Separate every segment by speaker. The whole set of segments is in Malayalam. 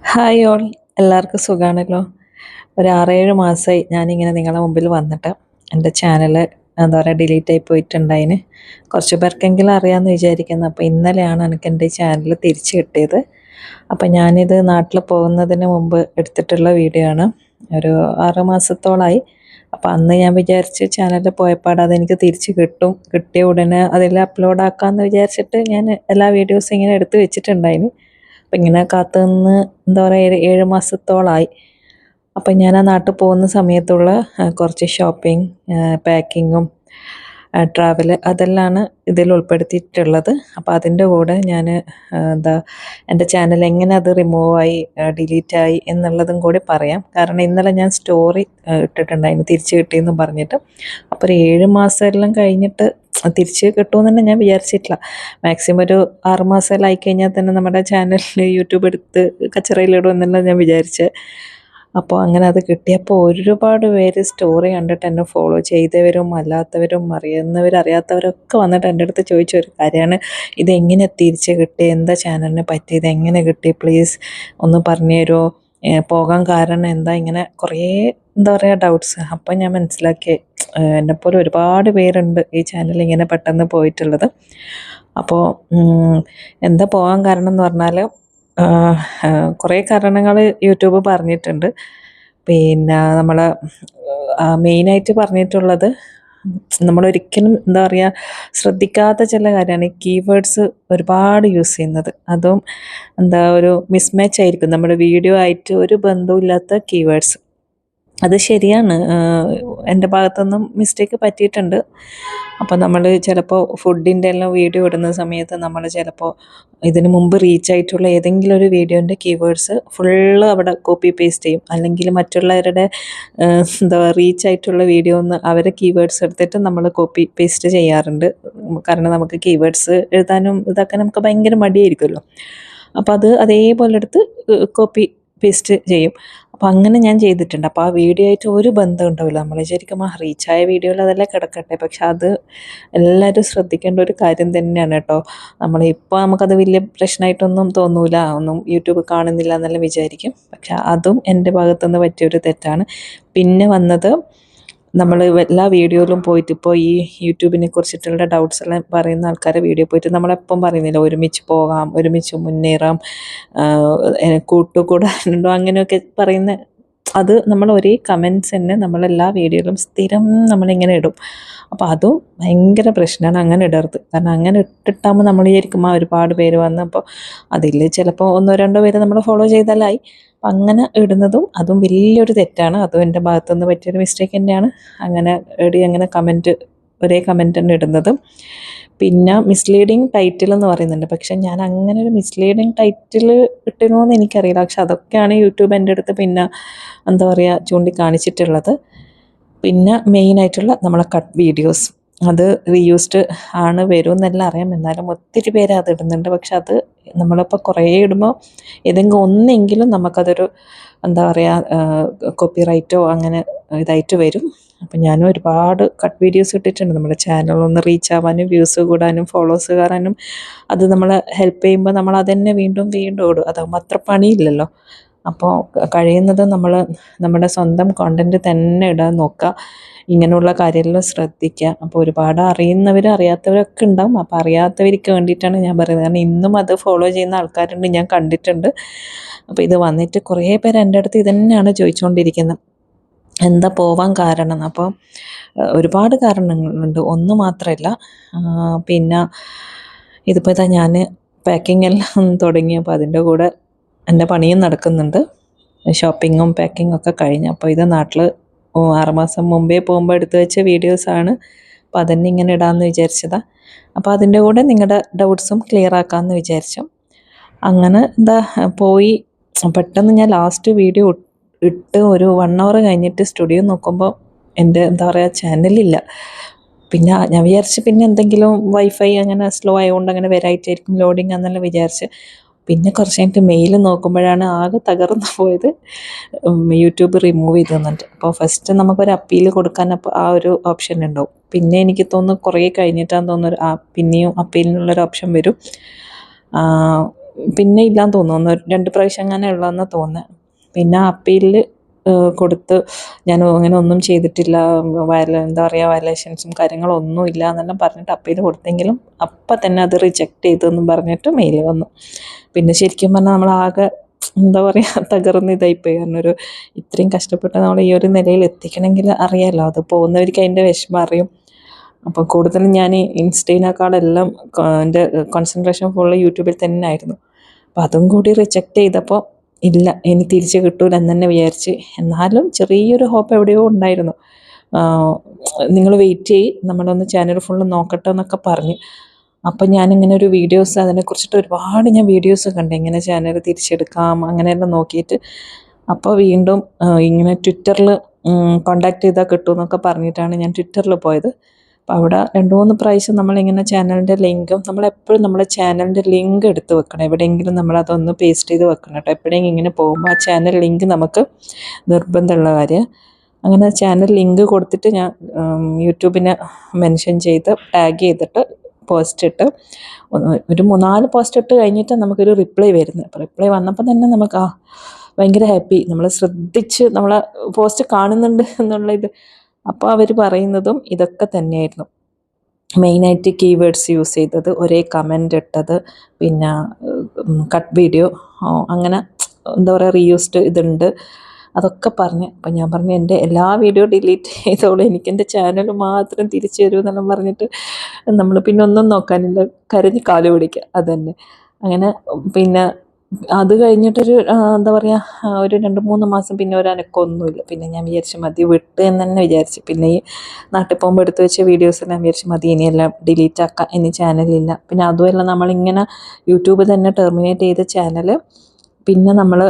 Speaker 1: ഹായ് ഓൾ, എല്ലാവർക്കും സുഖമാണല്ലോ. ഒരു 6-7 മാസമായി ഞാനിങ്ങനെ നിങ്ങളുടെ മുമ്പിൽ വന്നിട്ട് എൻ്റെ ചാനൽ എന്താ പറയുക ഡിലീറ്റ് ആയി പോയിട്ടുണ്ടായിന്. കുറച്ച് പേർക്കെങ്കിലും അറിയാമെന്ന് വിചാരിക്കുന്നു. അപ്പോൾ ഇന്നലെയാണ് എനിക്ക് എൻ്റെ ചാനൽ തിരിച്ച് കിട്ടിയത്. അപ്പോൾ ഞാനിത് നാട്ടിൽ പോകുന്നതിന് മുമ്പ് എടുത്തിട്ടുള്ള വീഡിയോ ആണ്. ഒരു 6 മാസത്തോളമായി. അപ്പോൾ അന്ന് ഞാൻ വിചാരിച്ച് ചാനലിൽ പോയപ്പാട് അതെനിക്ക് തിരിച്ച് കിട്ടും, കിട്ടിയ ഉടനെ അതിൽ അപ്ലോഡ് ആക്കാമെന്ന് വിചാരിച്ചിട്ട് ഞാൻ എല്ലാ വീഡിയോസും ഇങ്ങനെ എടുത്ത് വെച്ചിട്ടുണ്ടായിന്. അപ്പം ഇങ്ങനെ കാത്തു നിന്ന് എന്താ പറയുക 7 മാസത്തോളമായി. അപ്പം ഞാൻ ആ നാട്ടിൽ പോകുന്ന സമയത്തുള്ള കുറച്ച് ഷോപ്പിംഗ്, പാക്കിങ്ങും ട്രാവൽ അതെല്ലാമാണ് ഇതിൽ ഉൾപ്പെടുത്തിയിട്ടുള്ളത്. അപ്പോൾ അതിൻ്റെ കൂടെ ഞാൻ എന്താ എൻ്റെ ചാനൽ എങ്ങനെ അത് റിമൂവായി ഡിലീറ്റായി എന്നുള്ളതും കൂടി പറയാം. കാരണം ഇന്നലെ ഞാൻ സ്റ്റോറി ഇട്ടിട്ടുണ്ടായിരുന്നു തിരിച്ച് കിട്ടിയെന്ന് പറഞ്ഞിട്ട്. അപ്പോൾ ഒരു 7 മാസമെല്ലാം കഴിഞ്ഞിട്ട് തിരിച്ച് കിട്ടുമെന്ന് തന്നെ ഞാൻ വിചാരിച്ചിട്ടില്ല. മാക്സിമം ഒരു 6 മാസമെല്ലാം ആയിക്കഴിഞ്ഞാൽ തന്നെ നമ്മുടെ ചാനലിൽ യൂട്യൂബ് എടുത്ത് കച്ചറയിലിടും എന്നല്ല ഞാൻ വിചാരിച്ചത്. അപ്പോൾ അങ്ങനെ അത് കിട്ടിയപ്പോൾ ഒരുപാട് പേര് സ്റ്റോറി കണ്ടിട്ട് എന്നെ ഫോളോ ചെയ്തവരും അല്ലാത്തവരും അറിയാത്തവരൊക്കെ വന്നിട്ട് എൻ്റെ അടുത്ത് ചോദിച്ച ഒരു കാര്യമാണ്, ഇതെങ്ങനെ തിരിച്ച് കിട്ടി, എന്താ ചാനലിന് പറ്റിയത്, എങ്ങനെ കിട്ടി, പ്ലീസ് ഒന്ന് പറഞ്ഞു തരുമോ, പോകാൻ കാരണം എന്താ, ഇങ്ങനെ കുറേ എന്താ പറയുക ഡൗട്ട്സ്. അപ്പം ഞാൻ മനസ്സിലാക്കി എന്നെപ്പോലെ ഒരുപാട് പേരുണ്ട് ഈ ചാനൽ ഇങ്ങനെ പെട്ടെന്ന് പോയിട്ടുള്ളത്. അപ്പോൾ എന്താ പോകാൻ കാരണം എന്ന് പറഞ്ഞാൽ കുറേ കാരണങ്ങൾ യൂട്യൂബ് പറഞ്ഞിട്ടുണ്ട്. പിന്നെ നമ്മൾ മെയിനായിട്ട് പറഞ്ഞിട്ടുള്ളത്, നമ്മളൊരിക്കലും എന്താ പറയുക ശ്രദ്ധിക്കാത്ത ചില കാര്യമാണ് ഈ കീവേഡ്സ് ഒരുപാട് യൂസ് ചെയ്യുന്നത്. അതും എന്താ ഒരു മിസ്മാച്ച് ആയിരിക്കും നമ്മുടെ വീഡിയോ ആയിട്ട് ഒരു ബന്ധവുമില്ലാത്ത കീവേഡ്സ്. അത് ശരിയാണ്, എൻ്റെ ഭാഗത്തുനിന്നും മിസ്റ്റേക്ക് പറ്റിയിട്ടുണ്ട്. അപ്പോൾ നമ്മൾ ചിലപ്പോൾ ഫുഡിൻ്റെ എല്ലാം വീഡിയോ ഇടുന്ന സമയത്ത് നമ്മൾ ചിലപ്പോൾ ഇതിന് മുമ്പ് റീച്ച് ആയിട്ടുള്ള ഏതെങ്കിലും ഒരു വീഡിയോൻ്റെ കീവേഡ്സ് ഫുള്ള് അവിടെ കോപ്പി പേസ്റ്റ് ചെയ്യും. അല്ലെങ്കിൽ മറ്റുള്ളവരുടെ എന്താ റീച്ച് ആയിട്ടുള്ള വീഡിയോ ഒന്ന് അവരെ കീവേഡ്സ് എടുത്തിട്ട് നമ്മൾ കോപ്പി പേസ്റ്റ് ചെയ്യാറുണ്ട്. കാരണം നമുക്ക് കീവേഡ്സ് എഴുതാനും ഇതൊക്കെ നമുക്ക് ഭയങ്കര മടിയായിരിക്കുമല്ലോ. അപ്പോൾ അത് അതേപോലെ എടുത്ത് കോപ്പി പേസ്റ്റ് ചെയ്യും. അപ്പോൾ അങ്ങനെ ഞാൻ ചെയ്തിട്ടുണ്ട്. അപ്പോൾ ആ വീഡിയോ ആയിട്ട് ഒരു ബന്ധം ഉണ്ടാവില്ല. നമ്മൾ ശരിക്കും ആ റീച്ചായ വീഡിയോയിൽ അതെല്ലാം കിടക്കട്ടെ, പക്ഷെ അത് എല്ലാവരും ശ്രദ്ധിക്കേണ്ട ഒരു കാര്യം തന്നെയാണ് കേട്ടോ. നമ്മളിപ്പോൾ നമുക്കത് വലിയ പ്രശ്നമായിട്ടൊന്നും തോന്നൂല, ഒന്നും യൂട്യൂബ് കാണുന്നില്ല എന്നെല്ലാം വിചാരിക്കും. പക്ഷെ അതും എൻ്റെ ഭാഗത്തുനിന്ന് പറ്റിയൊരു തെറ്റാണ്. പിന്നെ വന്നത്, നമ്മൾ എല്ലാ വീഡിയോയിലും പോയിട്ട് ഇപ്പോൾ ഈ യൂട്യൂബിനെ കുറിച്ചിട്ടുള്ള ഡൗട്ട്സ് എല്ലാം പറയുന്ന ആൾക്കാരെ വീഡിയോ പോയിട്ട് നമ്മളെപ്പം പറയുന്നില്ല ഒരുമിച്ച് പോകാം, ഒരുമിച്ച് മുന്നേറാം, കൂട്ടുകൂടാനുണ്ടോ അങ്ങനെയൊക്കെ പറയുന്ന, അത് നമ്മൾ ഒരേ കമൻസ് തന്നെ നമ്മളെല്ലാ വീഡിയോയിലും സ്ഥിരം നമ്മളിങ്ങനെ ഇടും. അപ്പോൾ അതും ഭയങ്കര പ്രശ്നമാണ്, അങ്ങനെ ഇടരുത്. കാരണം അങ്ങനെ ഇട്ടിട്ടാകുമ്പോൾ നമ്മൾ വിചാരിക്കും ഒരുപാട് പേര് വന്നപ്പോൾ അതിൽ ചിലപ്പോൾ 1-2 പേര് നമ്മൾ ഫോളോ ചെയ്താലായി. അപ്പം അങ്ങനെ ഇടുന്നതും അതും വലിയൊരു തെറ്റാണ്. അതും എൻ്റെ ഭാഗത്തുനിന്ന് പറ്റിയൊരു മിസ്റ്റേക്ക് തന്നെയാണ്. അങ്ങനെ അങ്ങനെ ഒരേ കമൻറ്റ് തന്നെ ഇടുന്നതും. പിന്നെ മിസ്ലീഡിങ് ടൈറ്റിൽ എന്ന് പറയുന്നുണ്ട്. പക്ഷെ ഞാൻ അങ്ങനെ ഒരു മിസ്ലീഡിങ് ടൈറ്റിൽ ഇട്ടിരുന്നോ എന്ന് എനിക്കറിയില്ല. പക്ഷെ അതൊക്കെയാണ് യൂട്യൂബ് എൻ്റെ അടുത്ത് പിന്നെ എന്താ പറയുക ചൂണ്ടിക്കാണിച്ചിട്ടുള്ളത്. പിന്നെ മെയിനായിട്ടുള്ള നമ്മളെ കട്ട് വീഡിയോസ്, അത് റീയൂസ്ഡ് ആണ് വരുമെന്നെല്ലാം അറിയാം. എന്നാലും ഒത്തിരി പേര് അത് ഇടുന്നുണ്ട്. പക്ഷെ അത് നമ്മളിപ്പോൾ കുറേ ഇടുമ്പോൾ ഏതെങ്കിലും ഒന്നെങ്കിലും നമുക്കതൊരു എന്താ പറയുക കോപ്പിറൈറ്റോ അങ്ങനെ ഇതായിട്ട് വരും. അപ്പം ഞാനും ഒരുപാട് കട്ട് വീഡിയോസ് ഇട്ടിട്ടുണ്ട്. നമ്മുടെ ചാനലൊന്ന് റീച്ച് ആവാനും വ്യൂസ് കൂടാനും ഫോളോവേഴ്സ് കയറാനും. അത് നമ്മളെ ഹെൽപ്പ് ചെയ്യുമ്പോൾ നമ്മൾ അതന്നെ വീണ്ടും വീണ്ടും ഇടും. അതാകുമ്പോൾ അത്ര പണിയില്ലല്ലോ. അപ്പോൾ കഴിയുന്നത് നമ്മൾ നമ്മുടെ സ്വന്തം കോണ്ടൻറ്റ് തന്നെ ഇടാൻ നോക്കുക. ഇങ്ങനെയുള്ള കാര്യമെല്ലാം ശ്രദ്ധിക്കുക. അപ്പോൾ ഒരുപാട് അറിയുന്നവരും അറിയാത്തവരൊക്കെ ഉണ്ടാവും. അപ്പോൾ അറിയാത്തവർക്ക് വേണ്ടിയിട്ടാണ് ഞാൻ പറയുന്നത്. കാരണം ഇന്നും അത് ഫോളോ ചെയ്യുന്ന ആൾക്കാരുണ്ട്, ഞാൻ കണ്ടിട്ടുണ്ട്. അപ്പോൾ ഇത് വന്നിട്ട് കുറേ പേര് എൻ്റെ അടുത്ത് ഇതന്നെയാണ് ചോദിച്ചുകൊണ്ടിരിക്കുന്നത്, എന്താ പോവാൻ കാരണം. അപ്പോൾ ഒരുപാട് കാരണങ്ങളുണ്ട്, ഒന്ന് മാത്രമല്ല. പിന്നെ ഇതിപ്പോൾ ഇതാ ഞാൻ പാക്കിംഗ് എല്ലാം തുടങ്ങി. അപ്പോൾ അതിൻ്റെ കൂടെ എൻ്റെ പണിയും നടക്കുന്നുണ്ട്. ഷോപ്പിങ്ങും പാക്കിങ്ങും ഒക്കെ കഴിഞ്ഞു. അപ്പോൾ ഇത് നാട്ടിൽ 6 മാസം മുമ്പേ പോകുമ്പോൾ എടുത്തു വെച്ച വീഡിയോസാണ്. അപ്പോൾ അതന്നെ ഇങ്ങനെ ഇടാമെന്ന് വിചാരിച്ചതാണ്. അപ്പോൾ അതിൻ്റെ കൂടെ നിങ്ങളുടെ ഡൗട്ട്സും ക്ലിയർ ആക്കാമെന്ന് വിചാരിച്ചു. അങ്ങനെ എന്താ പോയി. പെട്ടെന്ന് ഞാൻ ലാസ്റ്റ് വീഡിയോ ഇട്ട് ഒരു 1 hour കഴിഞ്ഞിട്ട് സ്റ്റുഡിയോ നോക്കുമ്പോൾ എൻ്റെ എന്താ പറയുക ചാനലില്ല. പിന്നെ ഞാൻ വിചാരിച്ച് പിന്നെ എന്തെങ്കിലും വൈഫൈ അങ്ങനെ സ്ലോ ആയതുകൊണ്ട് അങ്ങനെ വരായിട്ടായിരിക്കും ലോഡിങ് എന്നെല്ലാം വിചാരിച്ച്. പിന്നെ കുറച്ച് കഴിഞ്ഞിട്ട് മെയിൽ നോക്കുമ്പോഴാണ് ആകെ തകർന്നു പോയത്. യൂട്യൂബ് റിമൂവ് ചെയ്ത് തന്നിട്ട്. അപ്പോൾ ഫസ്റ്റ് നമുക്കൊരു അപ്പീൽ കൊടുക്കാൻ ആ ഒരു ഓപ്ഷൻ ഉണ്ടാവും. പിന്നെ എനിക്ക് തോന്നുന്നു കുറേ കഴിഞ്ഞിട്ടാന്ന് തോന്നുന്നു പിന്നെയും അപ്പീലിനുള്ളൊരു ഓപ്ഷൻ വരും. പിന്നെ ഇല്ലാന്ന് തോന്നുന്നു, 2 പ്രാവശ്യം അങ്ങനെ ഉള്ളതെന്ന് തോന്നുന്നത്. പിന്നെ അപ്പീലിൽ കൊടുത്ത് ഞാൻ അങ്ങനെ ഒന്നും ചെയ്തിട്ടില്ല, എന്താ പറയുക, വയലേഷൻസും കാര്യങ്ങളൊന്നും ഇല്ല എന്നെല്ലാം പറഞ്ഞിട്ട് അപ്പീൽ കൊടുത്തെങ്കിലും അപ്പം തന്നെ അത് റിജക്റ്റ് ചെയ്തെന്നും പറഞ്ഞിട്ട് മെയിൽ വന്നു. പിന്നെ ശരിക്കും പറഞ്ഞാൽ നമ്മളാകെ എന്താ പറയുക തകർന്ന് ഇതായിപ്പോയി. കാരണം ഇത്രയും കഷ്ടപ്പെട്ട് നമ്മൾ ഈ ഒരു നിലയിൽ എത്തിക്കണമെങ്കിൽ അറിയാമല്ലോ, അത് പോകുന്നവർക്ക് അതിൻ്റെ വിഷമം അറിയും. അപ്പോൾ കൂടുതലും ഞാൻ ഇൻസ്റ്റയിനേക്കാളെല്ലാം എൻ്റെ കോൺസെൻട്രേഷൻ ഫുള്ള് യൂട്യൂബിൽ തന്നെ ആയിരുന്നു. അപ്പം അതും കൂടി റിജക്റ്റ് ചെയ്തപ്പോൾ ഇല്ല, ഇനി തിരിച്ച് കിട്ടൂല എന്ന് തന്നെ വിചാരിച്ച്. എന്നാലും ചെറിയൊരു ഹോപ്പ് എവിടെയോ ഉണ്ടായിരുന്നു. നിങ്ങൾ വെയിറ്റ് ചെയ്യ്, നമ്മളൊന്ന് ചാനൽ ഫുള്ള് നോക്കട്ടെ എന്നൊക്കെ പറഞ്ഞ്. അപ്പം ഞാനിങ്ങനെ ഒരു വീഡിയോസ് അതിനെക്കുറിച്ചിട്ട് ഒരുപാട് ഞാൻ വീഡിയോസ് കണ്ടു, എങ്ങനെ ചാനൽ തിരിച്ചെടുക്കാം അങ്ങനെയെല്ലാം നോക്കിയിട്ട്. അപ്പോൾ വീണ്ടും ഇങ്ങനെ ട്വിറ്ററിൽ കോണ്ടാക്ട് ചെയ്താൽ കിട്ടുമെന്നൊക്കെ പറഞ്ഞിട്ടാണ് ഞാൻ ട്വിറ്ററിൽ പോയത്. അപ്പോൾ അവിടെ 2-3 പ്രാവശ്യം നമ്മളിങ്ങനെ ചാനലിൻ്റെ ലിങ്കും, നമ്മളെപ്പോഴും നമ്മുടെ ചാനലിൻ്റെ ലിങ്ക് എടുത്ത് വെക്കണം, എവിടെയെങ്കിലും നമ്മളതൊന്ന് പേസ്റ്റ് ചെയ്ത് വെക്കണം കേട്ടോ. എപ്പോഴെങ്കിലും ഇങ്ങനെ പോകുമ്പോൾ ആ ചാനൽ ലിങ്ക് നമുക്ക് നിർബന്ധമുള്ള കാര്യം. അങ്ങനെ ചാനൽ ലിങ്ക് കൊടുത്തിട്ട് ഞാൻ യൂട്യൂബിനെ മെൻഷൻ ചെയ്ത് ടാഗ് ചെയ്തിട്ട് പോസ്റ്റ് ഇട്ട് ഒരു 3-4 പോസ്റ്റ് ഇട്ട് കഴിഞ്ഞിട്ട് നമുക്കൊരു റിപ്ലൈ വരുന്നത്. അപ്പോൾ റിപ്ലൈ വന്നപ്പോൾ തന്നെ നമുക്ക് ഭയങ്കര ഹാപ്പി, നമ്മൾ ശ്രദ്ധിച്ച് നമ്മളെ പോസ്റ്റ് കാണുന്നുണ്ട് എന്നുള്ള ഇത്. അപ്പോൾ അവർ പറയുന്നതും ഇതൊക്കെ തന്നെയായിരുന്നു. മെയിനായിട്ട് കീവേഡ്സ് യൂസ് ചെയ്തത്, ഒരേ കമൻ്റ് ഇട്ടത്, പിന്നെ കട്ട് വീഡിയോ, അങ്ങനെ എന്താ പറയുക റീയൂസ്ഡ് ഇതുണ്ട്, അതൊക്കെ പറഞ്ഞ്. അപ്പം ഞാൻ പറഞ്ഞു എൻ്റെ എല്ലാ വീഡിയോ ഡിലീറ്റ് ചെയ്തോളൂ, എനിക്ക് എൻ്റെ ചാനൽ മാത്രം തിരിച്ചു തരൂ എന്നെല്ലാം പറഞ്ഞിട്ട് നമ്മൾ പിന്നെ ഒന്നും നോക്കാനില്ല, കരഞ്ഞ് കാല് പിടിക്കുക അതുതന്നെ. അങ്ങനെ പിന്നെ അത് കഴിഞ്ഞിട്ടൊരു എന്താ പറയുക ഒരു 2-3 മാസം പിന്നെ ഒരു അനക്കമൊന്നുമില്ല. പിന്നെ ഞാൻ വിചാരിച്ചു മതി വിട്ട് എന്ന് തന്നെ വിചാരിച്ചു. പിന്നെ ഈ നാട്ടിൽ പോകുമ്പോൾ എടുത്ത് വെച്ച വീഡിയോസെല്ലാം വിചാരിച്ചു മതി, ഇനിയെല്ലാം ഡിലീറ്റ് ആക്കാം, ഇനി ചാനലില്ല. പിന്നെ അതുമല്ല, നമ്മളിങ്ങനെ യൂട്യൂബ് തന്നെ ടെർമിനേറ്റ് ചെയ്ത ചാനൽ പിന്നെ നമ്മൾ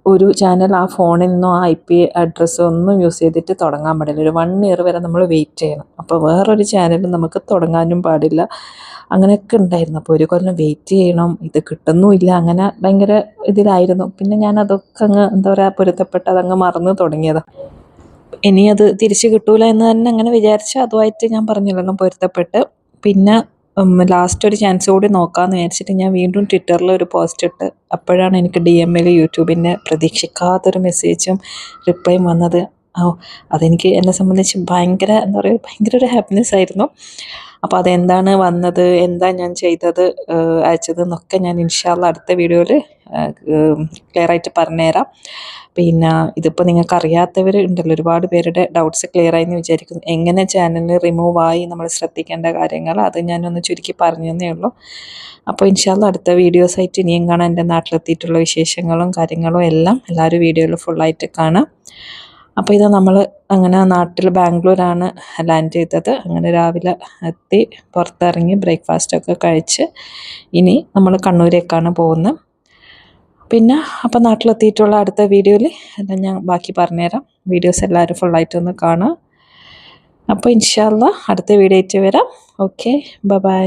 Speaker 1: ഒരു ചാനൽ ആ ഫോണിൽ നിന്നോ ആ IP അഡ്രസ്സോ ഒന്നും യൂസ് ചെയ്തിട്ട് തുടങ്ങാൻ പാടില്ല. ഒരു 1 ഇയർ വരെ നമ്മൾ വെയിറ്റ് ചെയ്യണം. അപ്പോൾ വേറൊരു ചാനൽ നമുക്ക് തുടങ്ങാനും പാടില്ല. അങ്ങനെയൊക്കെ ഉണ്ടായിരുന്നു. അപ്പോൾ ഒരു കൊല്ലം വെയിറ്റ് ചെയ്യണം, ഇത് കിട്ടുന്നുമില്ല, അങ്ങനെ ഭയങ്കര ഇതിലായിരുന്നു. പിന്നെ ഞാൻ അതൊക്കെ അങ്ങ് എന്താ പറയുക പൊരുത്തപ്പെട്ട് അതങ്ങ് മറന്ന് തുടങ്ങിയതാണ്. ഇനി അത് തിരിച്ച് കിട്ടൂല എന്ന് തന്നെ അങ്ങനെ വിചാരിച്ച് അതുമായിട്ട് ഞാൻ പറഞ്ഞല്ലോ പൊരുത്തപ്പെട്ട്. പിന്നെ ലാസ്റ്റ് ഒരു ചാൻസ് കൂടി നോക്കാമെന്ന് വിചാരിച്ചിട്ട് ഞാൻ വീണ്ടും ട്വിറ്ററിൽ ഒരു പോസ്റ്റ് ഇട്ട്. അപ്പോഴാണ് എനിക്ക് DM-ൽ യൂട്യൂബിൻ്റെ പ്രതീക്ഷിക്കാത്തൊരു മെസ്സേജും റിപ്ലൈയും വന്നത്. അതെനിക്ക് എന്നെ സംബന്ധിച്ച് ഭയങ്കര എന്താ പറയുക ഭയങ്കര ഒരു ഹാപ്പിനെസ് ആയിരുന്നു. അപ്പോൾ അതെന്താണ് വന്നത്, എന്താ ഞാൻ ചെയ്തത്, അയച്ചത് എന്നൊക്കെ ഞാൻ ഇൻഷാ അല്ലാഹ് അടുത്ത വീഡിയോയിൽ ക്ലിയറായിട്ട് പറഞ്ഞുതരാം. പിന്നെ ഇതിപ്പോൾ നിങ്ങൾക്ക് അറിയാത്തവർ ഉണ്ടല്ലോ, ഒരുപാട് പേരുടെ ഡൗട്ട്സ് ക്ലിയർ ആയി എന്ന് വിചാരിക്കുന്നു. എങ്ങനെ ചാനൽ റിമൂവ് ആയി നമ്മൾ ശ്രദ്ധിക്കേണ്ട കാര്യങ്ങൾ അത് ഞാനൊന്ന് ചുരുക്കി പറഞ്ഞു തന്നേ ഉള്ളൂ. അപ്പോൾ ഇൻഷാ അല്ലാഹ് അടുത്ത വീഡിയോസായിട്ട് ഇനിയും കാണാം. എൻ്റെ നാട്ടിലെത്തിയിട്ടുള്ള വിശേഷങ്ങളും കാര്യങ്ങളും എല്ലാം എല്ലാവരും വീഡിയോയിൽ ഫുള്ളായിട്ട് കാണാം. അപ്പോൾ ഇത് നമ്മൾ അങ്ങനെ നാട്ടിൽ ബാംഗ്ലൂരാണ് ലാൻഡ് ചെയ്തത്. അങ്ങനെ രാവിലെ എത്തി, പുറത്തിറങ്ങി ബ്രേക്ക്ഫാസ്റ്റൊക്കെ കഴിച്ച് ഇനി നമ്മൾ കണ്ണൂരേക്കാണ് പോകുന്നത്. പിന്നെ അപ്പോൾ നാട്ടിലെത്തിയിട്ടുള്ള അടുത്ത വീഡിയോയിൽ എല്ലാം ഞാൻ ബാക്കി പറഞ്ഞുതരാം. വീഡിയോസ് എല്ലാവരും ഫുള്ളായിട്ടൊന്ന് കാണുക. അപ്പോൾ ഇൻഷാ അല്ലാഹ് അടുത്ത വീഡിയോ ആയിട്ട് വരാം. Okay, by.